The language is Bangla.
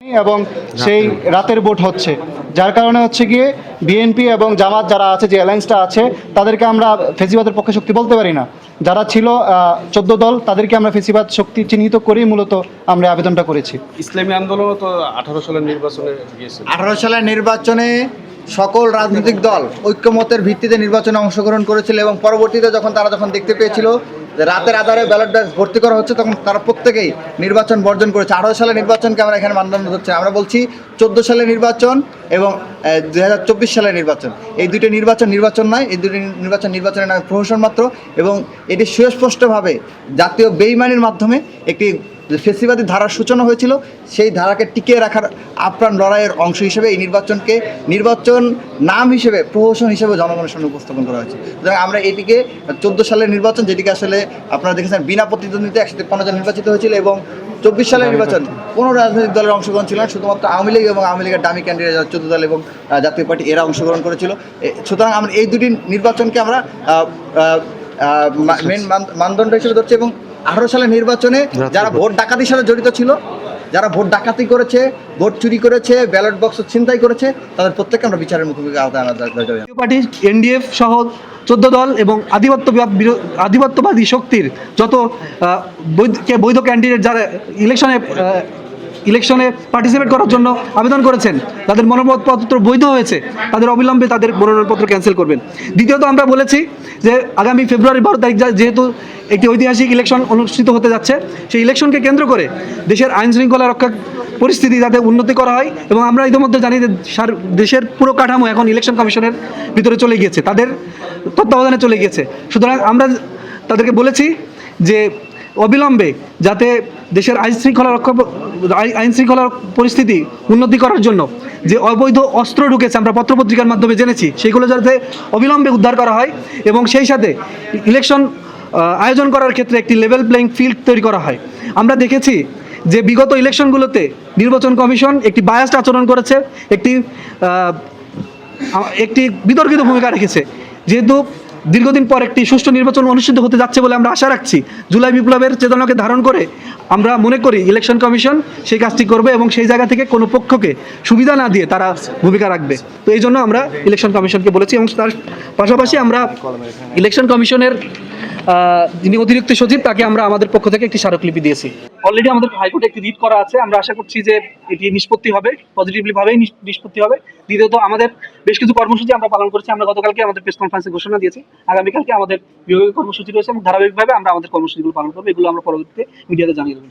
এবং সেই রাতের ভোট হচ্ছে, যার কারণে হচ্ছে গিয়ে বিএনপি এবং জামাত যারা আছে, যে অ্যালায়েন্সটা আছে, তাদেরকে আমরা ফেসিবাদের পক্ষে শক্তি বলতে পারি না। যারা ছিল 14 দল, তাদেরকে আমরা ফেসিবাদ শক্তি চিহ্নিত করেই মূলত আমরা আবেদনটা করেছি। ইসলামী আন্দোলনও তো 18 সালের নির্বাচনে গিয়েছিল। 18 সালের নির্বাচনে সকল রাজনৈতিক দল ঐক্যমতের ভিত্তিতে নির্বাচনে অংশগ্রহণ করেছিল এবং পরবর্তীতে যখন তারা দেখতে পেয়েছিল যে রাতের আধারে ব্যালট বাক্স ভর্তি করা হচ্ছে, তখন তারা প্রত্যেকেই নির্বাচন বর্জন করেছে। 18 সালের নির্বাচনকে আমরা এখানে মানদণ্ড ধরছি। আমরা বলছি 14 সালের নির্বাচন এবং 2024 সালের নির্বাচন, এই দুটি নির্বাচন নয়, এই দুটি নির্বাচনের নামে প্রহসন মাত্র। এবং এটি সুস্পষ্টভাবে জাতীয় বেইমানির মাধ্যমে একটি ফেসিবাদী ধারার সূচনা হয়েছিল। সেই ধারাকে টিকিয়ে রাখার আপ্রাণ লড়াইয়ের অংশ হিসেবে এই নির্বাচন নাম হিসেবে, প্রহসন হিসেবে জনগণের সামনে উপস্থাপন করা হয়েছে। সুতরাং আমরা এটিকে 14 সালের নির্বাচন, যেটিকে আসলে আপনারা দেখেছেন বিনা প্রতিদ্বন্দ্বিতা 153 জন নির্বাচিত হয়েছিল, এবং 24 সালের নির্বাচন কোনো রাজনৈতিক দলের অংশগ্রহণ ছিল না, শুধুমাত্র আওয়ামী লীগ এবং আওয়ামী লীগের দামি ক্যান্ডিডেট 14 দল এবং জাতীয় পার্টি এরা অংশগ্রহণ করেছিল। সুতরাং আমরা এই দুটি নির্বাচনকে আমরা মেন মানদণ্ড হিসেবে ধরছি। এবং 18 সালের নির্বাচনে যারা ভোট ডাকাতির সাথে জড়িত ছিল, যারা ভোট ডাকাতি করেছে, ভোট চুরি করেছে, ব্যালট বক্স ছিনতাই করেছে, তাদের প্রত্যেককে আমরা বিচারের মুখোমুখি আওতায় আনা জাতীয় পার্টি, এনডিএফ সহ 14 দল এবং আধিপত্যবাদী শক্তির যত বৈধ ক্যান্ডিডেট যারা ইলেকশনে পার্টিসিপেট করার জন্য আবেদন করেছেন, তাদের মনোনয়নপত্র বৈধ হয়েছে, তাদের অবিলম্বে তাদের মনোনয়নপত্র ক্যান্সেল করবেন। দ্বিতীয়ত আমরা বলেছি যে আগামী ফেব্রুয়ারি 12 তারিখ যেহেতু একটি ঐতিহাসিক ইলেকশন অনুষ্ঠিত হতে যাচ্ছে, সেই ইলেকশনকে কেন্দ্র করে দেশের আইন শৃঙ্খলা রক্ষা পরিস্থিতি যাতে উন্নতি করা হয়। এবং আমরা ইতিমধ্যে জানি যে দেশের পুরো কাঠামো এখন ইলেকশন কমিশনের ভিতরে চলে গিয়েছে, তাদের তত্ত্বাবধানে চলে গিয়েছে। সুতরাং আমরা তাদেরকে বলেছি যে অবিলম্বে যাতে দেশের আইন শৃঙ্খলার পরিস্থিতি উন্নতি করার জন্য যে অবৈধ অস্ত্র ঢুকেছে, আমরা পত্রপত্রিকার মাধ্যমে জেনেছি, সেগুলো যাতে অবিলম্বে উদ্ধার করা হয় এবং সেই সাথে ইলেকশন আয়োজন করার ক্ষেত্রে একটি লেভেল প্লেইং ফিল্ড তৈরি করা হয়। আমরা দেখেছি যে বিগত ইলেকশনগুলোতে নির্বাচন কমিশন একটি বায়াসড আচরণ করেছে, একটি বিতর্কিত ভূমিকা রেখেছে। যেহেতু দীর্ঘদিন পর একটি সুষ্ঠু নির্বাচন অনুষ্ঠিত হতে যাচ্ছে বলে আমরা আশা রাখছি, জুলাই বিপ্লবের চেতনাকে ধারণ করে আমরা মনে করি ইলেকশন কমিশন সেই কাজটি করবে এবং সেই জায়গা থেকে কোনো পক্ষকে সুবিধা না দিয়ে তারা ভূমিকা রাখবে। তো এই জন্য আমরা ইলেকশন কমিশনকে বলেছি এবং তার পাশাপাশি আমরা ইলেকশন কমিশনের যিনি অতিরিক্ত সচিব, তাকে আমরা আমাদের পক্ষ থেকে একটি স্মারকলিপি দিয়েছি। অলরেডি আমাদের হাইকোর্টে একটি রিট করা আছে, আমরা আশা করছি যে এটি নিষ্পত্তি হবে, পজিটিভলি ভাবেই নিষ্পত্তি হবে। দ্বিতীয়ত আমাদের বেশ কিছু কর্মসূচি আমরা পালন করছি। আমরা গতকালকে আমাদের প্রেস কনফারেন্সে ঘোষণা দিয়েছি, আগামীকালকে আমাদের বিভাগীয় কর্মসূচি রয়েছে এবং ধারাবাহিকভাবে আমরা আমাদের কর্মসূচিগুলো পালন করবো। এগুলো আমরা পরবর্তীতে মিডিয়াতে জানিয়ে দেবো।